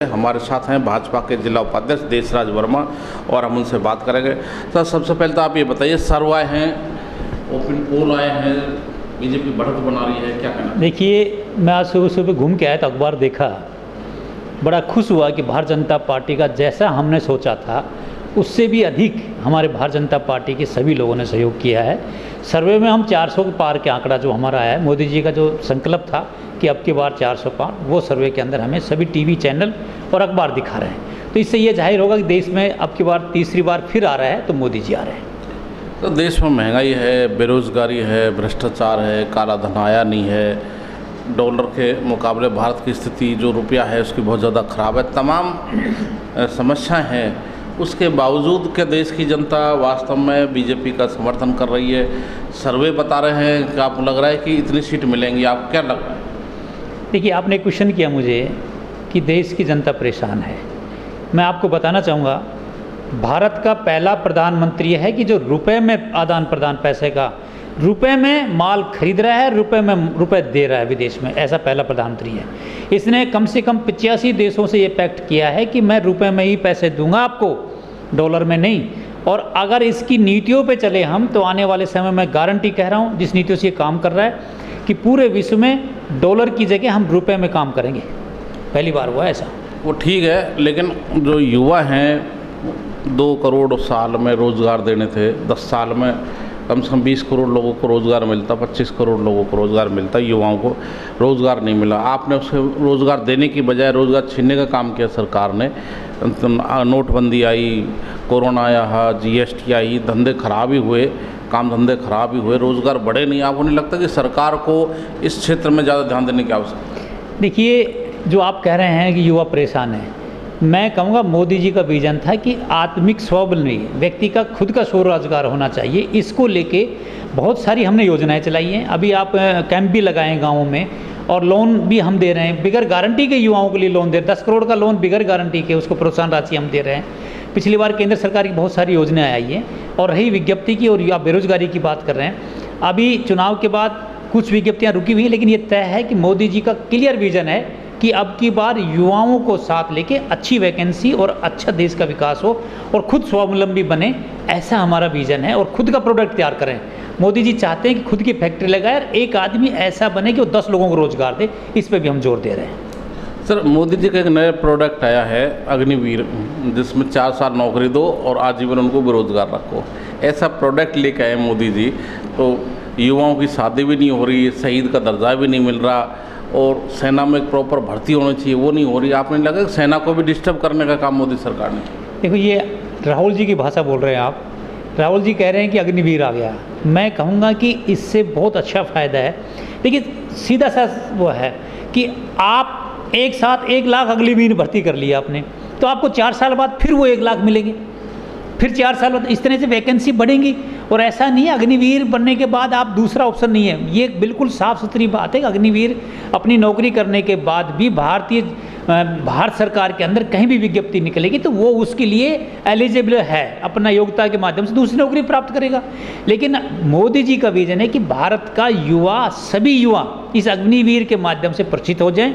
हमारे साथ हैं भाजपा के जिला उपाध्यक्ष देशराज वर्मा और हम उनसे बात करेंगे। सर, सबसे पहले तो आप ये बताइए, सर्व आए हैं, ओपन पोल आए हैं, बीजेपी बढ़त बना रही है, क्या कहना? देखिए, मैं आज सुबह सुबह घूम के आया तो अखबार देखा, बड़ा खुश हुआ कि भारतीय जनता पार्टी का जैसा हमने सोचा था उससे भी अधिक हमारे भारतीय जनता पार्टी के सभी लोगों ने सहयोग किया है। सर्वे में हम 400 के पार के आंकड़ा जो हमारा है, मोदी जी का जो संकल्प था कि अब की बार 400 पार, वो सर्वे के अंदर हमें सभी टीवी चैनल और अखबार दिखा रहे हैं। तो इससे ये जाहिर होगा कि देश में अब की बार तीसरी बार फिर आ रहा है तो मोदी जी आ रहे हैं। तो देश में महंगाई है, बेरोजगारी है, भ्रष्टाचार है, काला धन आया नहीं है, डॉलर के मुकाबले भारत की स्थिति जो रुपया है उसकी बहुत ज़्यादा ख़राब है, तमाम समस्याएं हैं। उसके बावजूद क्या देश की जनता वास्तव में बीजेपी का समर्थन कर रही है? सर्वे बता रहे हैं कि आपको लग रहा है कि इतनी सीट मिलेंगी, आप क्या लग रहा है? देखिए, आपने क्वेश्चन किया मुझे कि देश की जनता परेशान है। मैं आपको बताना चाहूँगा, भारत का पहला प्रधानमंत्री है कि जो रुपए में आदान प्रदान पैसे का, रुपए में माल खरीद रहा है, रुपए में रुपए दे रहा है विदेश में, ऐसा पहला प्रधानमंत्री है। इसने कम से कम 85 देशों से ये पैक्ट किया है कि मैं रुपए में ही पैसे दूंगा आपको, डॉलर में नहीं। और अगर इसकी नीतियों पे चले हम तो आने वाले समय में गारंटी कह रहा हूँ, जिस नीतियों से ये काम कर रहा है, कि पूरे विश्व में डॉलर की जगह हम रुपए में काम करेंगे। पहली बार हुआ ऐसा। वो ठीक है, लेकिन जो युवा हैं 2 करोड़ साल में रोज़गार देने थे, 10 साल में कम से कम 20 करोड़ लोगों को रोज़गार मिलता, 25 करोड़ लोगों को रोज़गार मिलता, युवाओं को रोज़गार नहीं मिला। आपने उसे रोज़गार देने की बजाय रोज़गार छीनने का काम किया सरकार ने। नोटबंदी आई, कोरोना आया, जीएसटी आई, धंधे खराब ही हुए, काम धंधे खराब ही हुए, रोज़गार बढ़े नहीं। आपको नहीं लगता कि सरकार को इस क्षेत्र में ज़्यादा ध्यान देने की आवश्यकता है? देखिए, जो आप कह रहे हैं कि युवा परेशान है, मैं कहूँगा मोदी जी का विजन था कि आत्मिक स्वावलंबी व्यक्ति का खुद का स्वरोजगार होना चाहिए। इसको लेके बहुत सारी हमने योजनाएं चलाई हैं। अभी आप कैंप भी लगाए हैं गाँवों में, और लोन भी हम दे रहे हैं, बिगर गारंटी के युवाओं के लिए लोन दे, 10 करोड़ का लोन बिगर गारंटी के, उसको प्रोत्साहन राशि हम दे रहे हैं। पिछली बार केंद्र सरकार की बहुत सारी योजनाएं आई हैं। और रही विज्ञप्ति की और आप बेरोजगारी की बात कर रहे हैं, अभी चुनाव के बाद कुछ विज्ञप्तियाँ रुकी हुई हैं, लेकिन ये तय है कि मोदी जी का क्लियर विजन है कि अब की बार युवाओं को साथ लेके अच्छी वैकेंसी और अच्छा देश का विकास हो और खुद स्वावलंबी बने, ऐसा हमारा विजन है। और खुद का प्रोडक्ट तैयार करें। मोदी जी चाहते हैं कि खुद की फैक्ट्री लगाए और एक आदमी ऐसा बने कि वो 10 लोगों को रोजगार दे। इस पर भी हम जोर दे रहे हैं। सर, मोदी जी का एक नया प्रोडक्ट आया है अग्निवीर, जिसमें 4 साल नौकरी दो और आजीवन उनको बेरोजगार रखो। ऐसा प्रोडक्ट लेके आए मोदी जी, तो युवाओं की शादी भी नहीं हो रही, शहीद का दर्जा भी नहीं मिल रहा, और सेना में एक प्रॉपर भर्ती होनी चाहिए, वो नहीं हो रही। आपने लगा कि सेना को भी डिस्टर्ब करने का काम मोदी सरकार ने? देखो, ये राहुल जी की भाषा बोल रहे हैं आप। राहुल जी कह रहे हैं कि अग्निवीर आ गया। मैं कहूँगा कि इससे बहुत अच्छा फ़ायदा है। देखिए, सीधा सा वो है कि आप एक साथ 1 लाख अग्निवीर भर्ती कर लिया आपने, तो आपको 4 साल बाद फिर वो 1 लाख मिलेंगे, फिर 4 साल बाद इस तरह से वैकेंसी बढ़ेंगी। और ऐसा नहीं है अग्निवीर बनने के बाद आप दूसरा ऑप्शन नहीं है। ये बिल्कुल साफ़ सुथरी बात है कि अग्निवीर अपनी नौकरी करने के बाद भी भारत सरकार के अंदर कहीं भी विज्ञप्ति निकलेगी तो वो उसके लिए एलिजिबल है, अपना योग्यता के माध्यम से दूसरी नौकरी प्राप्त करेगा। लेकिन मोदी जी का विजन है कि भारत का युवा, सभी युवा इस अग्निवीर के माध्यम से परिचित हो जाएं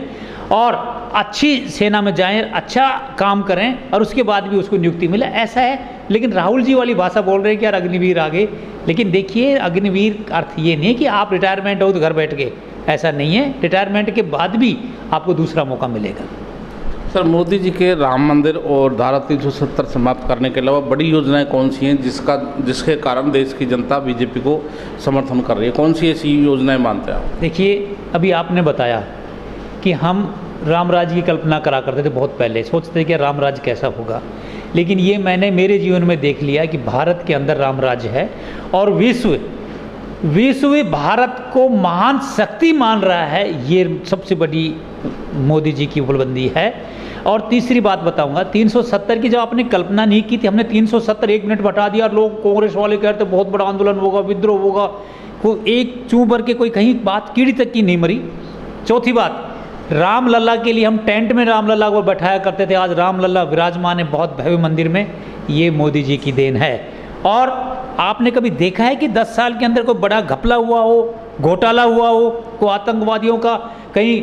और अच्छी सेना में जाएं, अच्छा काम करें और उसके बाद भी उसको नियुक्ति मिले, ऐसा है। लेकिन राहुल जी वाली भाषा बोल रहे हैं कि यार अग्निवीर आ गए। लेकिन देखिए, अग्निवीर का अर्थ ये नहीं है कि आप रिटायरमेंट हो तो घर बैठ गए, ऐसा नहीं है। रिटायरमेंट के बाद भी आपको दूसरा मौका मिलेगा। सर, मोदी जी के राम मंदिर और धारा 370 समाप्त करने के अलावा बड़ी योजनाएं कौन सी हैं जिसके कारण देश की जनता बीजेपी को समर्थन कर रही है? कौन सी ऐसी योजनाएं मानते हैं आप? देखिए, अभी आपने बताया कि हम राम राज्य की कल्पना करा करते थे, बहुत पहले सोचते थे कि राम राज्य कैसा होगा। लेकिन ये मैंने मेरे जीवन में देख लिया कि भारत के अंदर राम राज्य है और विश्व भारत को महान शक्ति मान रहा है। ये सबसे बड़ी मोदी जी की उपलब्धि है। और तीसरी बात बताऊंगा, 370 की जब आपने कल्पना नहीं की थी, हमने 370 1 मिनट बता दिया और लोग कांग्रेस वाले कहते बहुत बड़ा आंदोलन होगा, विद्रोह होगा, कोई एक चूं भर के कोई कहीं बात कीड़ी तक की नहीं मरी। चौथी बात, राम लल्ला के लिए हम टेंट में राम लल्ला को बैठाया करते थे, आज राम लल्ला विराजमान है बहुत भव्य मंदिर में। ये मोदी जी की देन है। और आपने कभी देखा है कि 10 साल के अंदर कोई बड़ा घपला हुआ हो, घोटाला हुआ हो, कोई आतंकवादियों का कहीं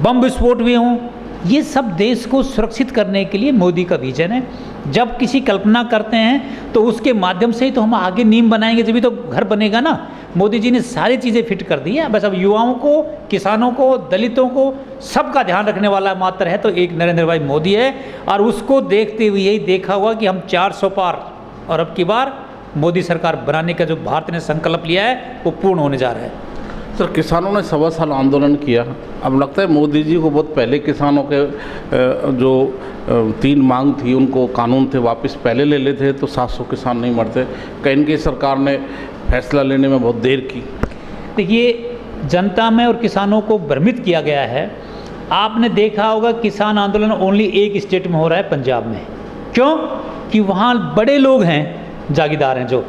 बम विस्फोट हुए हों, ये सब देश को सुरक्षित करने के लिए मोदी का विजन है। जब किसी कल्पना करते हैं तो उसके माध्यम से ही तो हम आगे नींव बनाएंगे, जब भी तो घर बनेगा ना। मोदी जी ने सारी चीज़ें फिट कर दी है। बस अब युवाओं को, किसानों को, दलितों को, सबका ध्यान रखने वाला मात्र है तो एक नरेंद्र भाई मोदी है। और उसको देखते हुए यही देखा हुआ कि हम 400 पार और अब की बार मोदी सरकार बनाने का जो भारत ने संकल्प लिया है वो पूर्ण होने जा रहा है। सर, किसानों ने 1.25 साल आंदोलन किया। अब लगता है मोदी जी को बहुत पहले किसानों के जो 3 मांग थी, उनको कानून थे वापस पहले ले लेते तो 700 किसान नहीं मरते। कहीं इनकी सरकार ने फैसला लेने में बहुत देर की। देखिए, जनता में और किसानों को भ्रमित किया गया है। आपने देखा होगा किसान आंदोलन ओनली एक स्टेट में हो रहा है, पंजाब में। क्यों? कि वहाँ बड़े लोग हैं, जागीरदार हैं, जो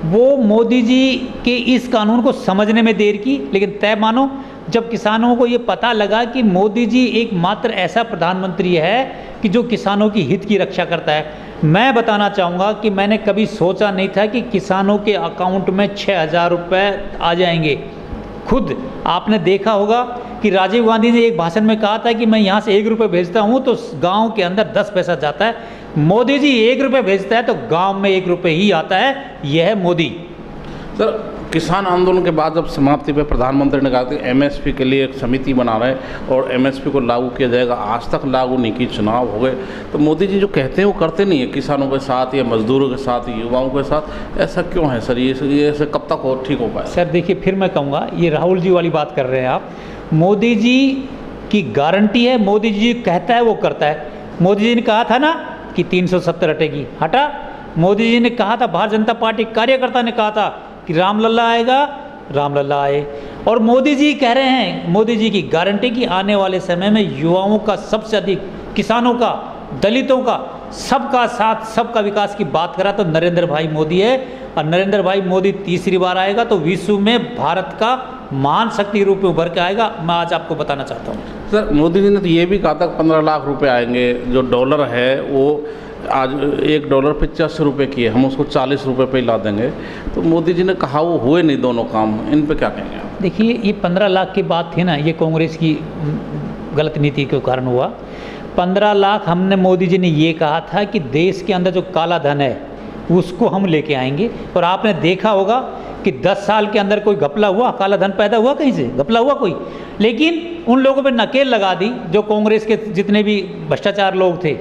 वो मोदी जी के इस कानून को समझने में देर की। लेकिन तय मानो, जब किसानों को ये पता लगा कि मोदी जी एकमात्र ऐसा प्रधानमंत्री है कि जो किसानों की हित की रक्षा करता है। मैं बताना चाहूँगा कि मैंने कभी सोचा नहीं था कि किसानों के अकाउंट में 6,000 रुपये आ जाएंगे। खुद आपने देखा होगा कि राजीव गांधी ने एक भाषण में कहा था कि मैं यहाँ से 1 रुपये भेजता हूँ तो गांव के अंदर 10 पैसा जाता है। मोदी जी 1 रुपये भेजता है तो गांव में 1 रुपये ही आता है। यह है मोदी। सर, किसान आंदोलन के बाद जब समाप्ति पे प्रधानमंत्री ने कहा कि एमएसपी के लिए एक समिति बना रहे हैं और एमएसपी को लागू किया जाएगा, आज तक लागू नहीं की, चुनाव हो गए, तो मोदी जी जो कहते हैं वो करते नहीं है किसानों के साथ या मजदूरों के साथ, युवाओं के साथ। ऐसा क्यों है सर? ये ऐसे कब तक हो ठीक हो पाए? सर देखिए, फिर मैं कहूँगा, ये राहुल जी वाली बात कर रहे हैं आप। मोदी जी की गारंटी है, मोदी जी कहता है वो करता है। मोदी जी ने कहा था ना कि 370 हटेगी, हटा। मोदी जी ने कहा था, भारतीय जनता पार्टी कार्यकर्ता ने कहा था कि रामलला आएगा, रामलला आए। और मोदी जी कह रहे हैं, मोदी जी की गारंटी की आने वाले समय में युवाओं का सबसे अधिक, किसानों का, दलितों का, सबका साथ, सबका विकास की बात करा तो नरेंद्र भाई मोदी है। और नरेंद्र भाई मोदी तीसरी बार आएगा तो विश्व में भारत का महान शक्ति रूप में उभर के आएगा। मैं आज आपको बताना चाहता हूँ। सर, मोदी जी ने तो ये भी कहा था 15 लाख रुपए आएंगे। जो डॉलर है वो आज $1 85 रुपये की है, हम उसको 40 रुपये पे ला देंगे। तो मोदी जी ने कहा वो हुए नहीं दोनों काम, इन पे क्या कहेंगे आप? देखिए, ये 15 लाख की बात थी ना, ये कांग्रेस की गलत नीति के कारण हुआ। 15 लाख हमने, मोदी जी ने ये कहा था कि देश के अंदर जो काला धन है उसको हम लेके आएंगे। और आपने देखा होगा कि 10 साल के अंदर कोई घपला हुआ, काला धन पैदा हुआ, कहीं से घपला हुआ कोई? लेकिन उन लोगों पे नकेल लगा दी जो कांग्रेस के जितने भी भ्रष्टाचार लोग थे,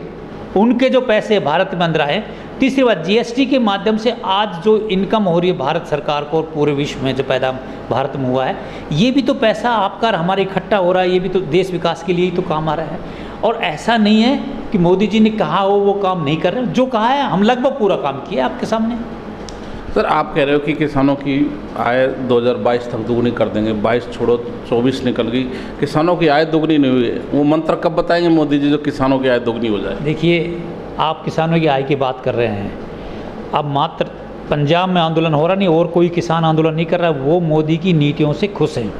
उनके जो पैसे भारत में अंदर आए। तीसरी बात, जीएसटी के माध्यम से आज जो इनकम हो रही है भारत सरकार को और पूरे विश्व में जो पैदा भारत में हुआ है, ये भी तो पैसा आपका हमारा इकट्ठा हो रहा है, ये भी तो देश विकास के लिए ही तो काम आ रहा है। और ऐसा नहीं है कि मोदी जी ने कहा हो वो काम नहीं कर रहे, जो कहा है हम लगभग पूरा काम किया आपके सामने। सर, आप कह रहे हो कि किसानों की आय 2022 तक दुगनी कर देंगे। 22 छोड़ो, 24 निकल गई, किसानों की आय दुगनी नहीं हुई है। वो मंत्र कब बताएंगे मोदी जी जो किसानों की आय दुगनी हो जाए? देखिए, आप किसानों की आय की बात कर रहे हैं। अब मात्र पंजाब में आंदोलन हो रहा नहीं, और कोई किसान आंदोलन नहीं कर रहा, वो मोदी की नीतियों से खुश हैं।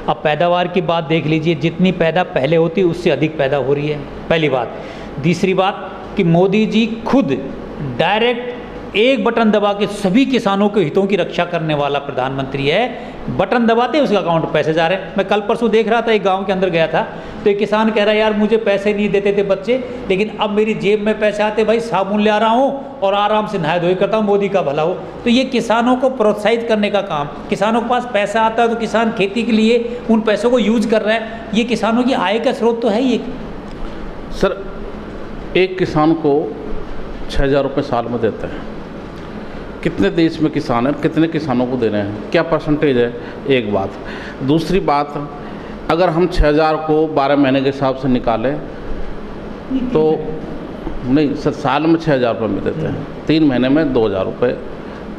अब पैदावार की बात देख लीजिए, जितनी पैदा पहले होती उससे अधिक पैदा हो रही है, पहली बात। दूसरी बात कि मोदी जी खुद डायरेक्ट एक बटन दबा के सभी किसानों के हितों की रक्षा करने वाला प्रधानमंत्री है। बटन दबाते उसके अकाउंट में पैसे जा रहे हैं। मैं कल परसों देख रहा था, एक गांव के अंदर गया था तो एक किसान कह रहा है, यार मुझे पैसे नहीं देते थे बच्चे, लेकिन अब मेरी जेब में पैसे आते, भाई साबुन ले आ रहा हूँ और आराम से नहाय धोई करता हूँ, मोदी का भला हो। तो ये किसानों को प्रोत्साहित करने का काम, किसानों के पास पैसा आता है तो किसान खेती के लिए उन पैसों को यूज कर रहा है। ये किसानों की आय का स्रोत तो है ही। सर, एक किसान को 6,000 रुपये साल में देते हैं। कितने देश में किसान हैं, कितने किसानों को दे रहे हैं, क्या परसेंटेज है? एक बात। दूसरी बात, अगर हम 6,000 को 12 महीने के हिसाब से निकालें तो नहीं सर, साल में 6,000 रुपये में देते हैं, 3 महीने में 2,000 रुपये,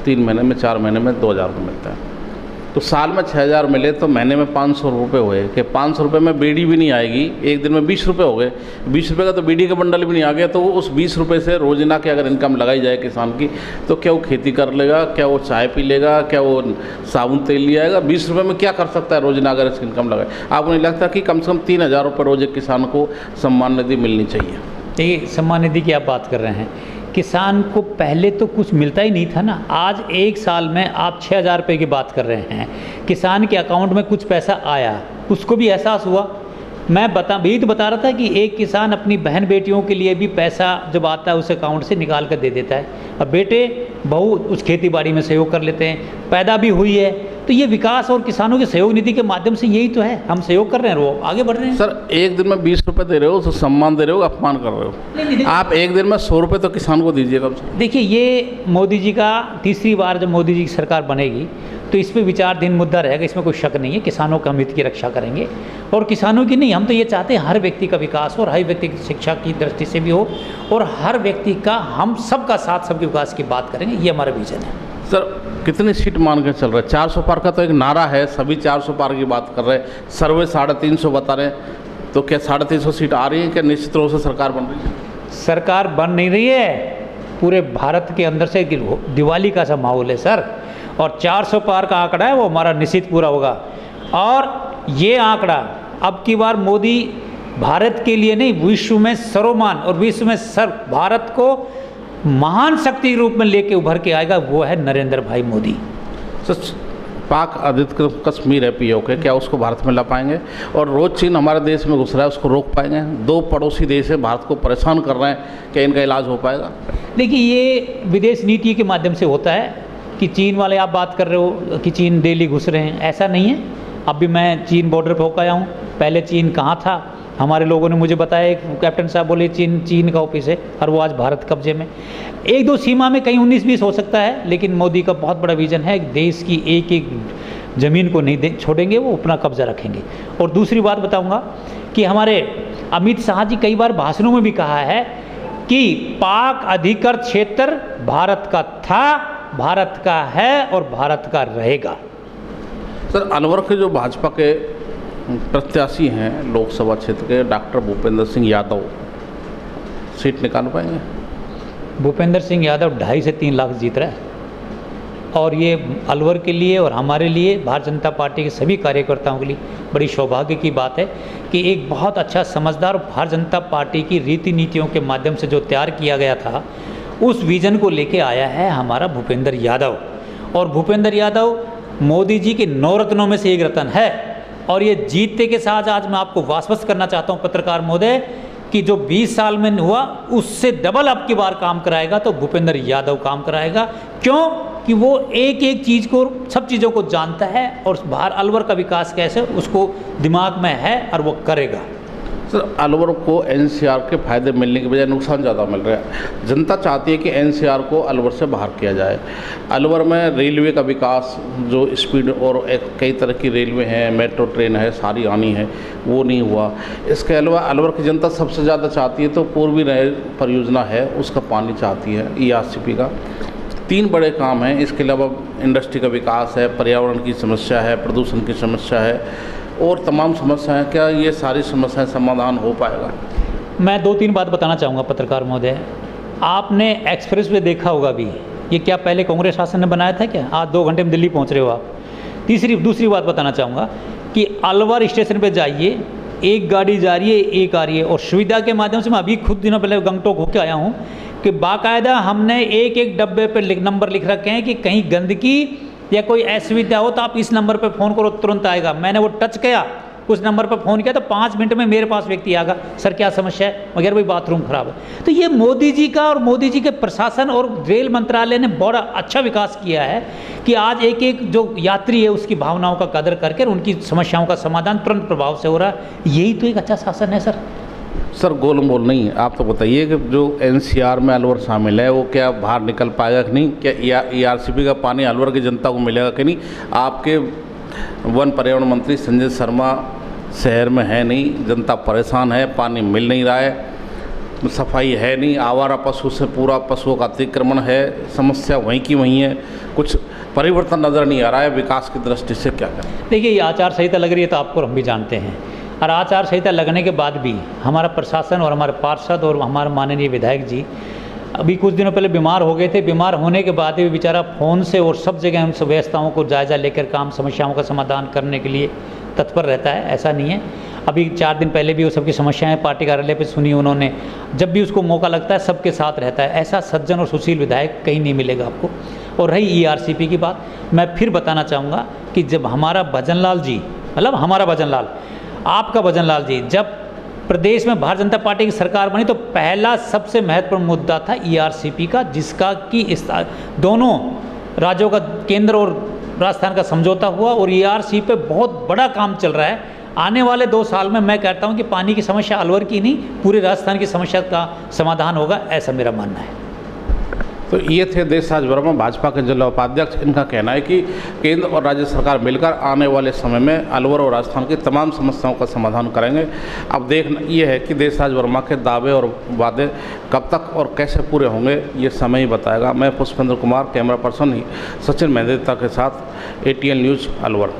3 महीने में 4 महीने में 2,000 रुपये मिलता है। तो साल में 6,000 मिले तो महीने में 500 रुपये हुए कि 500 रुपये में बीड़ी भी नहीं आएगी। एक दिन में 20 रुपये हो गए, 20 रुपये का तो बीड़ी का बंडल भी नहीं आ गया। तो वो उस 20 रुपये से रोजाना की अगर इनकम लगाई जाए किसान की, तो क्या वो खेती कर लेगा, क्या वो चाय पी लेगा, क्या वो साबुन तेल ले आएगा? 20 रुपये में क्या कर सकता है रोजाना अगर इसकी इनकम लगाए? आपको नहीं लगता कि कम से कम 3,000 रुपये रोज एक किसान को सम्मान निधि मिलनी चाहिए? देखिए, सम्मान निधि की आप बात कर रहे हैं, किसान को पहले तो कुछ मिलता ही नहीं था ना। आज एक साल में आप 6,000 रुपये की बात कर रहे हैं, किसान के अकाउंट में कुछ पैसा आया, उसको भी एहसास हुआ मैं यही तो बता रहा था कि एक किसान अपनी बहन बेटियों के लिए भी पैसा जब आता है उस अकाउंट से निकाल कर दे देता है, अब बेटे बहू उस खेती बाड़ी में सहयोग कर लेते हैं, पैदा भी हुई है। तो ये विकास और किसानों की सहयोग निधि के माध्यम से यही तो है, हम सहयोग कर रहे हैं, वो आगे बढ़ रहे हैं। सर एक दिन में 20 रुपये दे रहे हो तो सम्मान दे रहे हो, अपमान कर रहे हो। नहीं, आप एक दिन में 100 रुपये तो किसान को दीजिएगा। देखिए ये मोदी जी का तीसरी बार जब मोदी जी की सरकार बनेगी तो इस पर विचाराधीन मुद्दा रहेगा, इसमें कोई शक नहीं है। किसानों का हित की रक्षा करेंगे और किसानों की नहीं, हम तो ये चाहते हैं हर व्यक्ति का विकास हो, हर व्यक्ति की शिक्षा की दृष्टि से भी हो और हर व्यक्ति का, हम सबका साथ सबके विकास की बात करेंगे, ये हमारा विजन है। सर कितनी सीट मान के चल रहे हैं? 400 पार का तो एक नारा है, सभी 400 पार की बात कर रहे हैं, सर्वे 350 बता रहे हैं, तो क्या 350 सीट आ रही है? क्या निश्चित रूप से सरकार बन रही है? सरकार बन नहीं रही है, पूरे भारत के अंदर से दिवाली का सा माहौल है सर, और 400 पार का आंकड़ा है वो हमारा निश्चित पूरा होगा। और ये आंकड़ा अब की बार मोदी भारत के लिए नहीं, विश्व में सर्वमान और विश्व में भारत को महान शक्ति के रूप में लेके उभर के आएगा, वो है नरेंद्र भाई मोदी। सच पाक अधिकृत कश्मीर है पीओके, क्या उसको भारत में ला पाएंगे? और रोज चीन हमारे देश में घुस रहा है, उसको रोक पाएंगे? 2 पड़ोसी देश है भारत को परेशान कर रहे हैं, क्या इनका इलाज हो पाएगा? देखिए ये विदेश नीति के माध्यम से होता है कि चीन वाले आप बात कर रहे हो कि चीन डेली घुस रहे हैं, ऐसा नहीं है। अभी मैं चीन बॉर्डर पर होकर आया हूँ, पहले चीन कहाँ था, हमारे लोगों ने मुझे बताया, एक कैप्टन साहब बोले चीन का ऑफिस है और वो आज भारत कब्जे में। 1-2 सीमा में कहीं 19-20 हो सकता है, लेकिन मोदी का बहुत बड़ा विजन है, देश की एक ज़मीन को नहीं छोड़ेंगे, वो अपना कब्जा रखेंगे। और दूसरी बात बताऊंगा कि हमारे अमित शाह जी कई बार भाषणों में भी कहा है कि पाक अधिकृत क्षेत्र भारत का था, भारत का है और भारत का रहेगा। सर अलवर के जो भाजपा के प्रत्याशी हैं लोकसभा क्षेत्र के, डॉक्टर भूपेंद्र सिंह यादव सीट निकाल पाएंगे? भूपेंद्र सिंह यादव 2.5 से 3 लाख जीत रहा है, और ये अलवर के लिए और हमारे लिए, भारतीय जनता पार्टी के सभी कार्यकर्ताओं के लिए बड़ी सौभाग्य की बात है कि एक बहुत अच्छा समझदार भारतीय जनता पार्टी की रीति नीतियों के माध्यम से जो तैयार किया गया था, उस विजन को लेके आया है हमारा भूपेंद्र यादव। और भूपेंद्र यादव मोदी जी के 9 रत्नों में से एक रत्न है, और ये जीतने के साथ आज मैं आपको आश्वस्त करना चाहता हूँ पत्रकार महोदय कि जो 20 साल में हुआ उससे डबल अब की बार काम कराएगा तो भूपेंद्र यादव काम कराएगा। क्यों? कि वो एक एक चीज़ को, सब चीज़ों को जानता है और बाहर अलवर का विकास कैसे उसको दिमाग में है और वो करेगा। सर अलवर को एनसीआर के फायदे मिलने के बजाय नुकसान ज़्यादा मिल रहा है। जनता चाहती है कि एनसीआर को अलवर से बाहर किया जाए। अलवर में रेलवे का विकास, जो स्पीड और कई तरह की रेलवे हैं, मेट्रो ट्रेन है, सारी आनी है, वो नहीं हुआ। इसके अलावा अलवर की जनता सबसे ज़्यादा चाहती है तो पूर्वी नहर परियोजना है, उसका पानी चाहती है, ERCP का। 3 बड़े काम हैं। इसके अलावा इंडस्ट्री का विकास है, पर्यावरण की समस्या है, प्रदूषण की समस्या है और तमाम समस्याएं। क्या ये सारी समस्याएं समाधान हो पाएगा? मैं 2-3 बात बताना चाहूँगा पत्रकार महोदय। आपने एक्सप्रेस वे देखा होगा अभी, ये क्या पहले कांग्रेस शासन ने बनाया था क्या? आज 2 घंटे में दिल्ली पहुँच रहे हो आप। दूसरी बात बताना चाहूँगा कि अलवर स्टेशन पर जाइए, एक गाड़ी जा रही है, एक आ रही है, और सुविधा के माध्यम से मैं अभी खुद दिनों पहले गंगटोक होकर आया हूँ कि बाकायदा हमने एक डब्बे पर नंबर लिख रखे हैं कि कहीं गंदगी या कोई असुविधा हो तो आप इस नंबर पर फ़ोन करो, तुरंत आएगा। मैंने वो टच किया, उस नंबर पर फ़ोन किया तो 5 मिनट में मेरे पास व्यक्ति आएगा, सर क्या समस्या है, मगर भाई बाथरूम खराब है। तो ये मोदी जी का और मोदी जी के प्रशासन और रेल मंत्रालय ने बड़ा अच्छा विकास किया है कि आज एक एक जो यात्री है उसकी भावनाओं का कदर करके उनकी समस्याओं का समाधान तुरंत प्रभाव से हो रहा है। यही तो एक अच्छा शासन है सर। सर गोलमोल नहीं है, आप तो बताइए कि जो एनसीआर में अलवर शामिल है वो क्या बाहर निकल पाएगा कि नहीं? क्या ERCP का पानी अलवर की जनता को मिलेगा कि नहीं? आपके वन पर्यावरण मंत्री संजय शर्मा शहर में है नहीं, जनता परेशान है, पानी मिल नहीं रहा है, सफाई है नहीं, आवारा पशु से पूरा पशुओं का अतिक्रमण है, समस्या वहीं की वहीं है, कुछ परिवर्तन नज़र नहीं आ रहा है। विकास की दृष्टि से क्या करें? देखिए ये आचार संहिता लग रही है तो आपको हम भी जानते हैं, और आचार संहिता लगने के बाद भी हमारा प्रशासन और हमारे पार्षद और हमारे माननीय विधायक जी अभी कुछ दिनों पहले बीमार हो गए थे। बीमार होने के बाद भी बेचारा फ़ोन से और सब जगह उन सब व्यवस्थाओं को जायज़ा लेकर काम समस्याओं का समाधान करने के लिए तत्पर रहता है। ऐसा नहीं है, अभी 4 दिन पहले भी वो सबकी समस्याएं पार्टी कार्यालय पे सुनी उन्होंने। जब भी उसको मौका लगता है सबके साथ रहता है। ऐसा सज्जन और सुशील विधायक कहीं नहीं मिलेगा आपको। और रही ERCP की बात, मैं फिर बताना चाहूँगा कि जब हमारा भजन लाल जी, मतलब हमारा भजन लाल आपका भजन लाल जी, जब प्रदेश में भारतीय जनता पार्टी की सरकार बनी तो पहला सबसे महत्वपूर्ण मुद्दा था ERCP का, जिसका कि इस दोनों राज्यों का, केंद्र और राजस्थान का समझौता हुआ और ERCP पे बहुत बड़ा काम चल रहा है। आने वाले 2 साल में मैं कहता हूँ कि पानी की समस्या अलवर की नहीं, पूरे राजस्थान की समस्या का समाधान होगा, ऐसा मेरा मानना है। तो ये थे देशराज वर्मा, भाजपा के जिला उपाध्यक्ष। इनका कहना है कि केंद्र और राज्य सरकार मिलकर आने वाले समय में अलवर और राजस्थान की तमाम समस्याओं का समाधान करेंगे। अब देखना ये है कि देशराज वर्मा के दावे और वादे कब तक और कैसे पूरे होंगे, ये समय ही बताएगा। मैं पुष्पेंद्र कुमार, कैमरा पर्सन ही सचिन मेहंदेता के साथ ATL न्यूज़ अलवर।